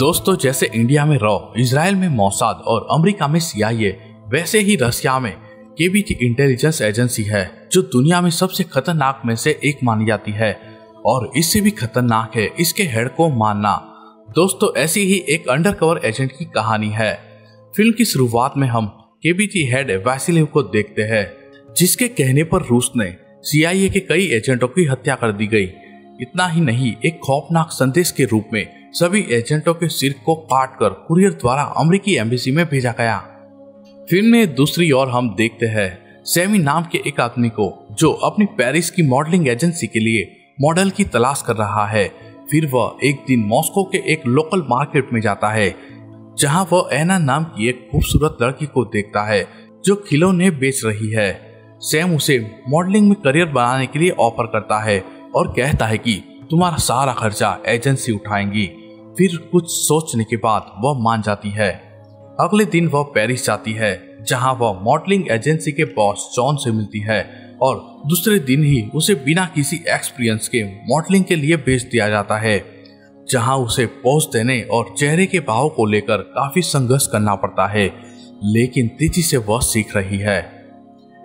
दोस्तों, जैसे इंडिया में रॉ, इजराइल में मोसाद और अमेरिका में CIA, वैसे ही रशिया में KBT इंटेलिजेंस एजेंसी है जो दुनिया में सबसे खतरनाक में से एक मानी जाती है और इससे भी खतरनाक है इसके हेड को मानना। दोस्तों, ऐसी ही एक अंडरकवर एजेंट की कहानी है। फिल्म की शुरुआत में हम KBT हेड वैसिलिव को देखते हैं, जिसके कहने पर रूस ने CIA के कई एजेंटों की हत्या कर दी गई। इतना ही नहीं, एक खौफनाक संदेश के रूप में सभी एजेंटों के सिर को काटकर कुरियर द्वारा अमेरिकी एम्बेसी में भेजा गया। फिल्म में दूसरी ओर हम देखते हैं सैमी नाम के एक आदमी को जो अपनी पेरिस की मॉडलिंग एजेंसी के लिए मॉडल की तलाश कर रहा है। फिर वह एक दिन मॉस्को के एक लोकल मार्केट में जाता है, जहां वह एना नाम की एक खूबसूरत लड़की को देखता है जो खिलौने बेच रही है। सैम उसे मॉडलिंग में करियर बनाने के लिए ऑफर करता है और कहता है कि तुम्हारा सारा खर्चा एजेंसी उठाएंगी। फिर कुछ सोचने के बाद वह मान जाती है। अगले दिन वह पेरिस जाती है, जहां वह मॉडलिंग एजेंसी के बॉस जॉन से मिलती है और दूसरे दिन ही उसे बिना किसी एक्सपीरियंस के मॉडलिंग के लिए भेज दिया जाता है, जहां उसे पोज देने और चेहरे के भाव को लेकर काफी संघर्ष करना पड़ता है, लेकिन तेजी से वह सीख रही है।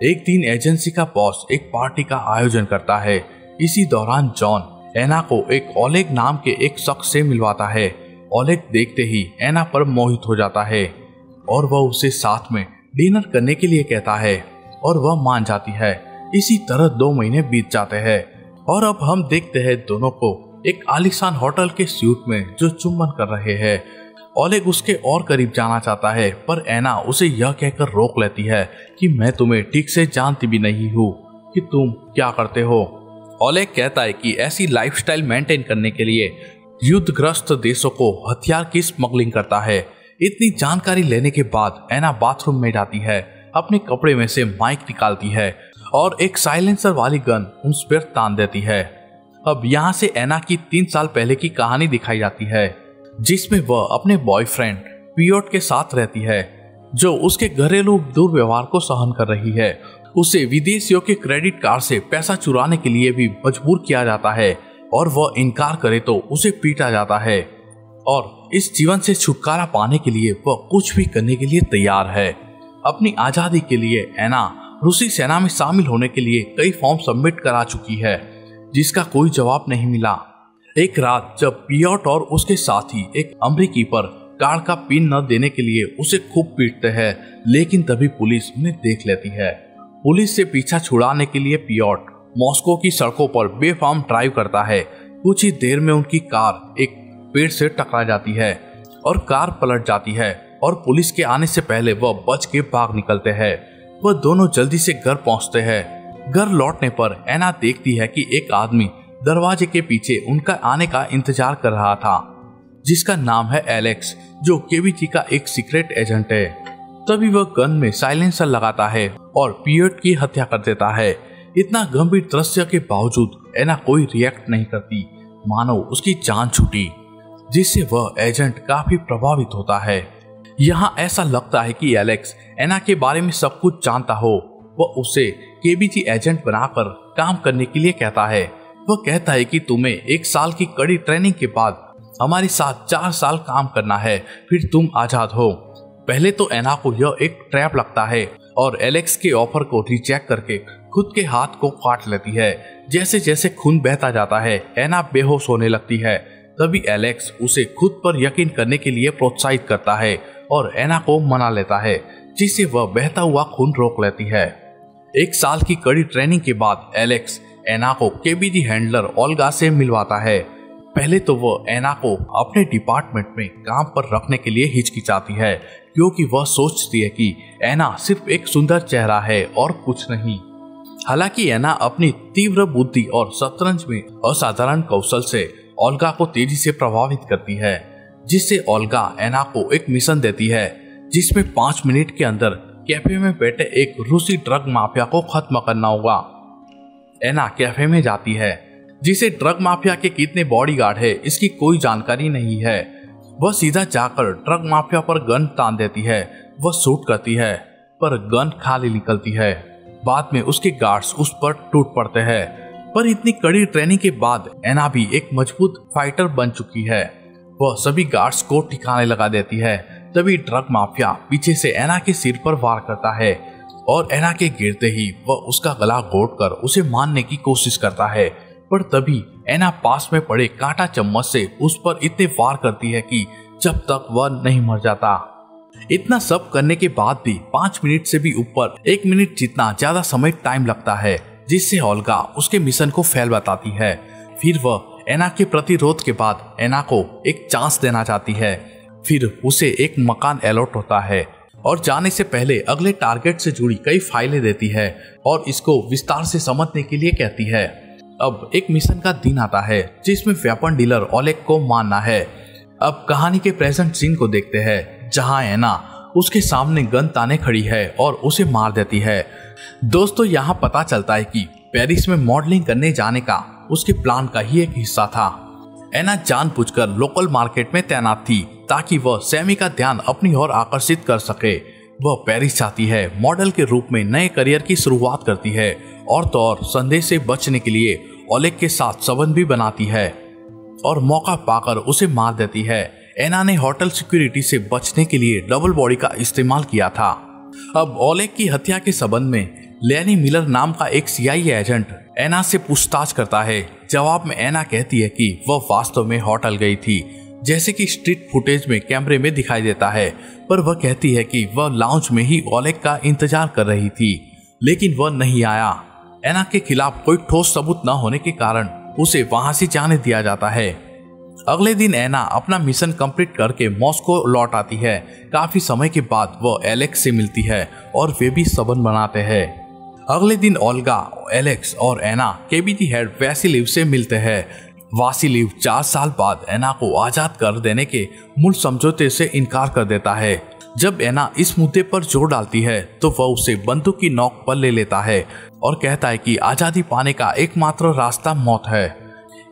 एक दिन एजेंसी का बॉस एक पार्टी का आयोजन करता है। इसी दौरान जॉन एना को एक ओलेग नाम के एक शख्स से मिलवाता है। ओलेग देखते ही एना पर मोहित हो जाता है और वह उसे साथ में डिनर करने के लिए कहता है और वह मान जाती है। इसी तरह 2 महीने बीत जाते हैं और अब हम देखते हैं दोनों को एक आलीशान होटल के सूट में जो चुंबन कर रहे हैं। ओलेग उसके और करीब जाना चाहता है, पर एना उसे यह कहकर रोक लेती है कि मैं तुम्हें ठीक से जानती भी नहीं हूँ कि तुम क्या करते हो। ओलेग कहता है कि ऐसी लाइफस्टाइल मेंटेन करने के लिए युद्धग्रस्त देशों को हथियार की स्मगलिंग करता है। इतनी जानकारी लेने के बाद एना बाथरूम में जाती है, अपने कपड़े में से माइक निकालती है और एक साइलेंसर वाली गन उस पर तान देती है। अब यहाँ से एना की 3 साल पहले की कहानी दिखाई जाती है, जिसमें वह अपने बॉयफ्रेंड पियोट के साथ रहती है, जो उसके घरेलू दुर्व्यवहार को सहन कर रही है। उसे विदेशियों के क्रेडिट कार्ड से पैसा चुराने के लिए भी मजबूर किया जाता है और वह इनकार करे तो उसे पीटा जाता है और इस जीवन से छुटकारा पाने के लिए वह कुछ भी करने के लिए तैयार है। अपनी आजादी के लिए एना रूसी सेना में शामिल होने के लिए कई फॉर्म सबमिट करा चुकी है, जिसका कोई जवाब नहीं मिला। एक रात जब पियोट और उसके साथी एक अमेरिकी पर कार्ड का पिन न देने के लिए उसे खूब पीटते हैं, लेकिन तभी पुलिस उन्हें देख लेती है। पुलिस से पीछा छुड़ाने के लिए पियोट मॉस्को की सड़कों पर बेफाम ड्राइव करता है। कुछ ही देर में उनकी कार एक पेड़ से टकरा जाती है और कार पलट जाती है और पुलिस के आने से पहले वह बच के भाग निकलते हैं। वह दोनों जल्दी से घर पहुंचते हैं। घर लौटने पर एना देखती है कि एक आदमी दरवाजे के पीछे उनका आने का इंतजार कर रहा था, जिसका नाम है एलेक्स, जो KBT का एक सीक्रेट एजेंट है। तभी वह गन में साइलेंसर लगाता है और पियोट की हत्या कर देता है। इतना गंभीर दृश्य के बावजूद एना कोई रिएक्ट नहीं करती, मानो उसकी जान छूटी, जिससे वह एजेंट काफी प्रभावित होता है। यहाँ ऐसा लगता है कि एलेक्स एना के बारे में सब कुछ जानता हो। वह उसे KBT एजेंट बनाकर काम करने के लिए कहता है। वह कहता है कि तुम्हें 1 साल की कड़ी ट्रेनिंग के बाद हमारे साथ 4 साल काम करना है, फिर तुम आजाद हो। पहले तो एना को यह एक ट्रैप लगता है और एलेक्स के ऑफर को रिजेक्ट करके खुद के हाथ को काट लेती है। जैसे जैसे खून बहता जाता है, एना बेहोश होने लगती है। तभी एलेक्स उसे खुद पर यकीन करने के लिए प्रोत्साहित करता है और एना को मना लेता है, जिससे वह बहता हुआ खून रोक लेती है। 1 साल की कड़ी ट्रेनिंग के बाद एलेक्स एना को KBT हैंडलर ओल्गा से मिलवाता है। पहले तो वह एना को अपने डिपार्टमेंट में काम पर रखने के लिए हिचकिचाती है, क्योंकि वह सोचती है कि एना सिर्फ एक सुंदर चेहरा है और कुछ नहीं। हालांकि एना अपनी तीव्र बुद्धि और शतरंज में असाधारण कौशल से ओल्गा को तेजी से प्रभावित करती है, जिससे ओल्गा एना को एक मिशन देती है, जिसमें 5 मिनट के अंदर कैफे में बैठे एक रूसी ड्रग माफिया को खत्म करना होगा। एना कैफे में जाती है, जिसे ड्रग माफिया के कितने बॉडीगार्ड है इसकी कोई जानकारी नहीं है। वह सीधा जाकर ड्रग माफिया पर गन तान देती है। वह शूट करती है, पर गन खाली निकलती है। बाद में उसके गार्ड्स उस पर टूट पड़ते हैं। पर इतनी कड़ी ट्रेनिंग के बाद एना भी एक मजबूत फाइटर बन चुकी है। वह सभी गार्ड्स को ठिकाने लगा देती है। तभी ड्रग माफिया पीछे से एना के सिर पर वार करता है और एना के गिरते ही वह उसका गला घोंटकर उसे मारने की कोशिश करता है। पर तभी एना पास में पड़े कांटा चम्मच से उस पर इतने वार करती है कि जब तक वह नहीं मर जाता। इतना सब करने के बाद भी 5 मिनट से भी ऊपर 1 मिनट जितना ज्यादा समय टाइम लगता है, जिससे ओल्गा उसके मिशन को फेल बताती है। फिर वह एना के प्रतिरोध के बाद एना को एक चांस देना चाहती है। फिर उसे एक मकान अलॉट होता है और जाने से पहले अगले टारगेट से जुड़ी कई फाइलें देती है और इसको विस्तार से समझने के लिए कहती है। अब एक मिशन का दिन आता है जिसमें वेपन डीलर ओलेग को मारना है। अब कहानी के प्रेजेंट सीन को देखते हैं जहां एना उसके सामने गन ताने खड़ी है और उसे मार देती है। दोस्तों, यहां पता चलता है कि पेरिस में मॉडलिंग करने जाने का उसके प्लान का ही एक हिस्सा था। एना जानबूझकर लोकल मार्केट में तैनात थी ताकि वह सैमी का ध्यान अपनी ओर आकर्षित कर सके। वह पेरिस जाती है, मॉडल के रूप में नए करियर की शुरुआत करती है और तो और संदेह से बचने के लिए ओलेग के साथ संबंध भी बनाती है और मौका पाकर उसे मार देती है। एना ने होटल सिक्योरिटी से बचने के लिए डबल बॉडी का इस्तेमाल किया था। अब ओलेग की हत्या के संबंध में लेनी मिलर नाम का एक CIA एजेंट एना से पूछताछ करता है। जवाब में एना कहती है कि वह वास्तव में होटल गई थी, जैसे कि स्ट्रीट फुटेज में कैमरे में दिखाई देता है। पर वह कहती है कि वह लाउंज में ही ओलेग का इंतजार कर रही थी, लेकिन वह नहीं आया। एना के खिलाफ कोई ठोस सबूत न होने के कारण उसे वहां से जाने दिया जाता है। अगले दिन एना अपना मिशन कंप्लीट करके मॉस्को लौट आती है। काफी समय के बाद वह एलेक्स से मिलती है और वे भी संबंध बनाते हैं। अगले दिन ओल्गा, एलेक्स और एना KBT हेड वासिलिव से मिलते हैं। वासिलिव 4 साल बाद एना को आजाद कर देने के मूल समझौते से इनकार कर देता है। जब एना इस मुद्दे पर जोर डालती है तो वह उसे बंदूक की नोक पर ले लेता है और कहता है कि आजादी पाने का एकमात्र रास्ता मौत है।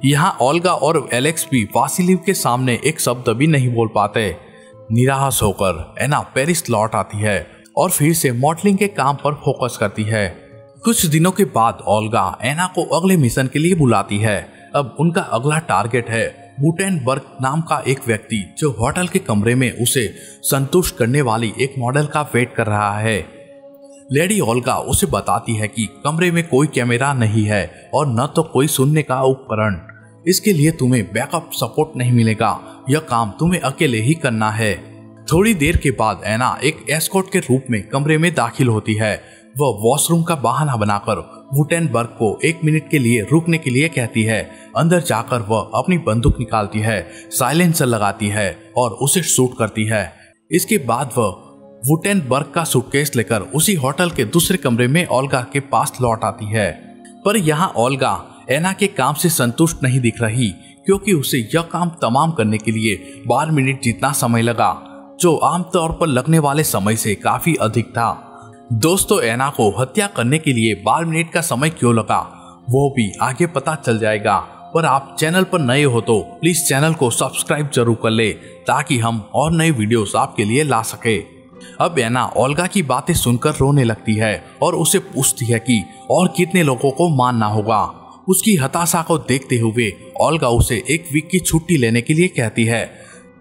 यहाँ ओल्गा और एलेक्स भी वासिलिव के सामने एक शब्द भी नहीं बोल पाते। निराश होकर एना पेरिस लौट आती है और फिर से मॉडलिंग के काम पर फोकस करती है। कुछ दिनों के बाद ओल्गा एना को अगले मिशन के लिए बुलाती है। अब उनका अगला टारगेट है गुटेनबर्ग नाम का एक व्यक्ति जो होटल के कमरे में उसे संतुष्ट करने वाली एक मॉडल का वेट कर रहा है। लेडी ओल्गा उसे बताती है कि कमरे में कोई कैमरा नहीं है और न तो कोई सुनने का उपकरण। इसके लिए तुम्हें बैकअप सपोर्ट नहीं मिलेगा, यह काम तुम्हें अकेले ही करना है। थोड़ी देर के बाद एना एक एस्कॉर्ट के रूप में कमरे में दाखिल होती है। वह वॉशरूम का बहाना बनाकर गुटेनबर्ग को 1 मिनट के लिए रुकने के लिए कहती है। अंदर जाकर वह अपनी बंदूक निकालती है, साइलेंसर लगाती है और उसे शूट करती है। इसके बाद वह गुटेनबर्ग का सूटकेस लेकर उसी होटल के दूसरे कमरे में ओल्गा के पास लौट आती है। पर यहाँ ओल्गा एना के काम से संतुष्ट नहीं दिख रही, क्योंकि उसे यह काम तमाम करने के लिए 12 मिनट जितना समय लगा, जो आमतौर पर लगने वाले समय से काफी अधिक था। दोस्तों, एना को हत्या करने के लिए 12 मिनट का समय क्यों लगा वो भी आगे पता चल जाएगा। पर आप चैनल पर नए हो तो प्लीज चैनल को सब्सक्राइब जरूर कर ले, ताकि हम और नए वीडियोस आपके लिए ला सके। अब एना ओल्गा की बातें सुनकर रोने लगती है और उसे पूछती है कि और कितने लोगों को मारना होगा। उसकी हताशा को देखते हुए ओल्गा उसे 1 वीक की छुट्टी लेने के लिए कहती है।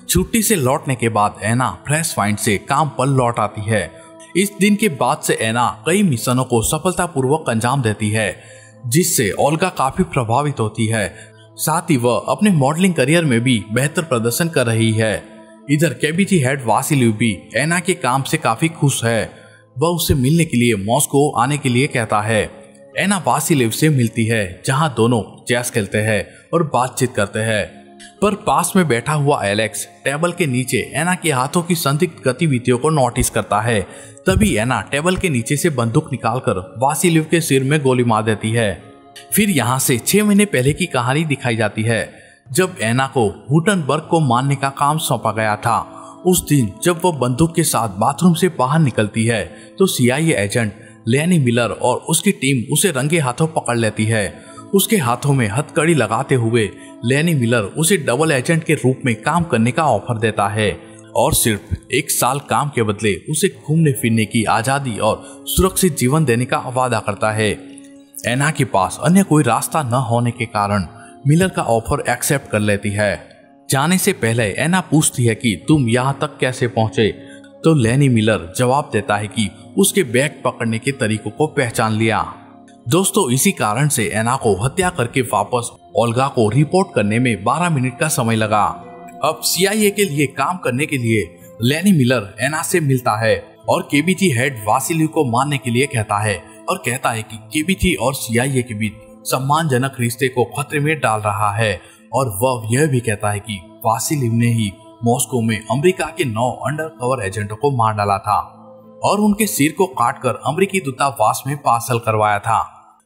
छुट्टी से लौटने के बाद एना फ्रेश माइंड से काम पर लौट आती है। इस दिन के बाद से एना कई मिशनों को सफलतापूर्वक अंजाम देती है, जिससे ओल्गा काफी प्रभावित होती है। साथ ही वह अपने मॉडलिंग करियर में भी बेहतर प्रदर्शन कर रही है। इधर KBT हेड वासिलिव भी एना के काम से काफी खुश है। वह उसे मिलने के लिए मॉस्को आने के लिए कहता है। एना वासिलिव से मिलती है, जहां दोनों चेस खेलते हैं और बातचीत करते हैं। पर पास में बैठा हुआ एलेक्स टेबल के नीचे एना के हाथों की संदिग्ध गतिविधियों को नोटिस करता है। तभी एना टेबल के नीचे से बंदूक निकालकर वासिलिव के सिर में गोली मार देती है। फिर यहाँ से 6 महीने पहले की कहानी दिखाई जाती है, जब एना को गुटेनबर्ग को मारने का काम सौंपा गया था। उस दिन जब वह बंदूक के साथ बाथरूम से बाहर निकलती है तो CIA एजेंट लेनी मिलर और उसकी टीम उसे रंगे हाथों पकड़ लेती है। उसके हाथों में हथकड़ी लगाते हुए लेनी मिलर उसे डबल एजेंट के रूप में काम करने का ऑफर देता है और सिर्फ 1 साल काम के बदले उसे घूमने फिरने की आजादी और सुरक्षित जीवन देने का वादा करता है। एना के पास अन्य कोई रास्ता न होने के कारण मिलर का ऑफर एक्सेप्ट कर लेती है। जाने से पहले एना पूछती है कि तुम यहाँ तक कैसे पहुंचे, तो लेनी मिलर जवाब देता है कि उसके बैग पकड़ने के तरीकों को पहचान लिया। दोस्तों, इसी कारण से एना को हत्या करके वापस ओल्गा को रिपोर्ट करने में 12 मिनट का समय लगा। अब CIA के लिए काम करने के लिए लेनी मिलर एना से मिलता है और KBG हेड वासिली को मारने के लिए कहता है और कहता है कि KBG और CIA के बीच सम्मानजनक रिश्ते को खतरे में डाल रहा है, और वह यह भी कहता है कि वासिली ने ही मॉस्को में अमेरिका के 9 अंडरकवर एजेंटों को मार डाला था और उनके सिर को काटकर अमेरिकी दूतावास में पार्सल करवाया था,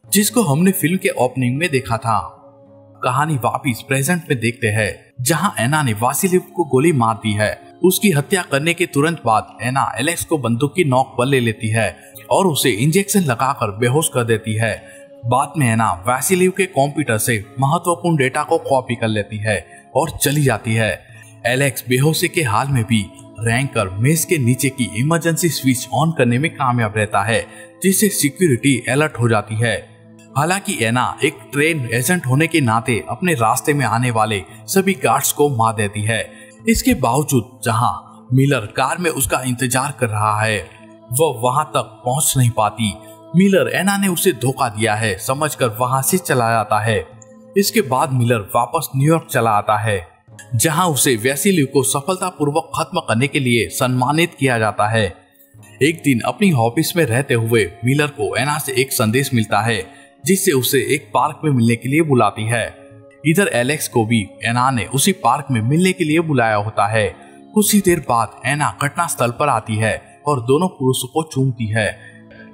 जिसको हमने फिल्म के ओपनिंग में देखा था। कहानी वापिस प्रेजेंट में देखते हैं, जहां एना ने वासिलिव को गोली मार दी है। उसकी हत्या करने के तुरंत बाद एना एलेक्स को बंदूक की नोक पर ले लेती है और उसे इंजेक्शन लगाकर बेहोश कर देती है। बाद में एना वासिलिव के कंप्यूटर से महत्वपूर्ण डेटा को कॉपी कर लेती है और चली जाती है। एलेक्स बेहोशी के हाल में भी रैंक कर मेज के नीचे की इमरजेंसी स्विच ऑन करने में कामयाब रहता है, जिससे सिक्योरिटी अलर्ट हो जाती है। हालांकि एना एक ट्रेन एजेंट होने के नाते अपने रास्ते में आने वाले सभी गार्ड्स को मार देती है। इसके बावजूद जहां मिलर कार में उसका इंतजार कर रहा है, वह वहां तक पहुंच नहीं पाती। मिलर एना ने उसे धोखा दिया है समझकर वहां से चला जाता है। इसके बाद मिलर वापस न्यूयॉर्क चला आता है, जहां उसे वैसिली को सफलतापूर्वक खत्म करने के लिए सम्मानित किया जाता है। एक दिन अपनी ऑफिस में रहते हुए मिलर को एना से एक संदेश मिलता है, जिससे उसे एक पार्क में मिलने के लिए बुलाती है। इधर एलेक्स को भी एना ने उसी पार्क में मिलने के लिए बुलाया होता है। कुछ ही देर बाद एना घटनास्थल पर आती है और दोनों पुरुषों को चूमती है।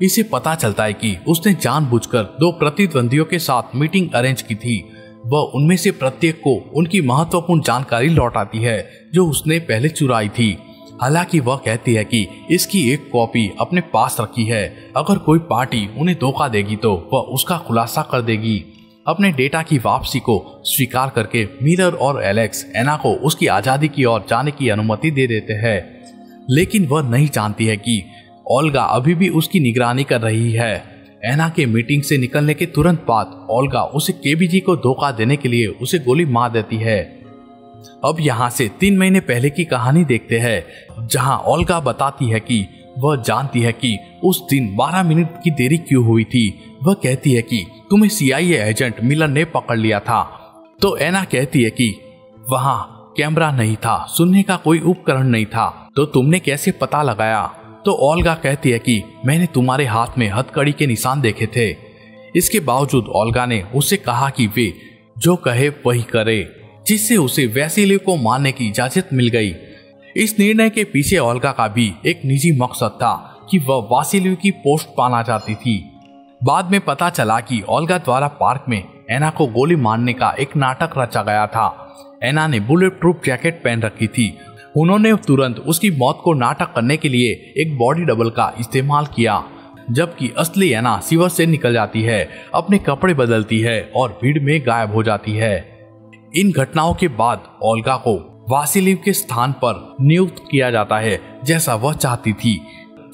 इसे पता चलता है कि उसने जानबूझकर 2 प्रतिद्वंदियों के साथ मीटिंग अरेंज की थी। वह उनमें से प्रत्येक को उनकी महत्वपूर्ण जानकारी लौटाती है जो उसने पहले चुराई थी। हालांकि वह कहती है कि इसकी एक कॉपी अपने पास रखी है, अगर कोई पार्टी उन्हें धोखा देगी तो वह उसका खुलासा कर देगी। अपने डेटा की वापसी को स्वीकार करके मिलर और एलेक्स एना को उसकी आजादी की ओर जाने की अनुमति दे देते हैं, लेकिन वह नहीं जानती है कि ओल्गा अभी भी उसकी निगरानी कर रही है। एना के मीटिंग से निकलने के तुरंत बाद ओल्गा उसे KBG को धोखा देने के लिए उसे गोली मार देती है। अब यहाँ से 3 महीने पहले की कहानी देखते हैं, जहाँ ओल्गा बताती है कि वह जानती है कि उस दिन 12 मिनट की देरी क्यों हुई थी। वह कहती है कि तुम्हें CIA एजेंट मिलर ने पकड़ लिया था। तो एना कहती है कि वहाँ कैमरा नहीं था, सुनने का कोई उपकरण नहीं था, तो तुमने कैसे पता लगाया? तो ओल्गा कहती है कि मैंने तुम्हारे हाथ में हथकड़ी के निशान देखे थे। इसके बावजूद ओल्गा ने उससे कहा कि वे जो कहे वही करे, जिससे उसे वैसिली को मारने की इजाजत मिल गई। इस निर्णय के पीछे ओल्गा का भी एक निजी मकसद था कि वह वासिली की पोस्ट पाना चाहती थी। बाद में पता चला कि ओल्गा द्वारा पार्क में एना को गोली मारने का एक नाटक रचा गया था। एना ने बुलेट प्रूफ जैकेट पहन रखी थी। उन्होंने तुरंत उसकी मौत को नाटक करने के लिए एक बॉडी डबल का इस्तेमाल किया, जबकि असली एना शिविर से निकल जाती है, अपने कपड़े बदलती है और भीड़ में गायब हो जाती है। इन घटनाओं के बाद ओल्गा को वासिलिव के स्थान पर नियुक्त किया जाता है, जैसा वह चाहती थी।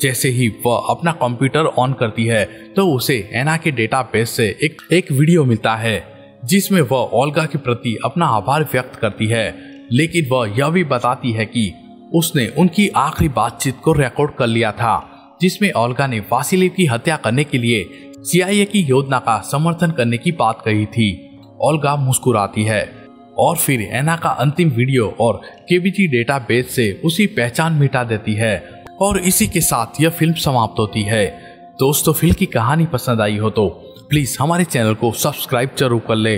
जैसे ही वह अपना कंप्यूटर ऑन करती है तो उसे एना के डेटाबेस से एक वीडियो मिलता है, जिसमें वह ओल्गा के प्रति अपना आभार व्यक्त करती है, लेकिन वह यह भी बताती है कि उसने उनकी आखिरी बातचीत को रिकॉर्ड कर लिया था, जिसमें ओल्गा ने वासिलिव की हत्या करने के लिए CIA की योजना का समर्थन करने की बात कही थी। ओल्गा मुस्कुराती है और फिर एना का अंतिम वीडियो और KBG डेटाबेस से उसी पहचान मिटा देती है, और इसी के साथ यह फिल्म समाप्त होती है। दोस्तों, फिल्म की कहानी पसंद आई हो तो प्लीज हमारे चैनल को सब्सक्राइब जरूर कर ले।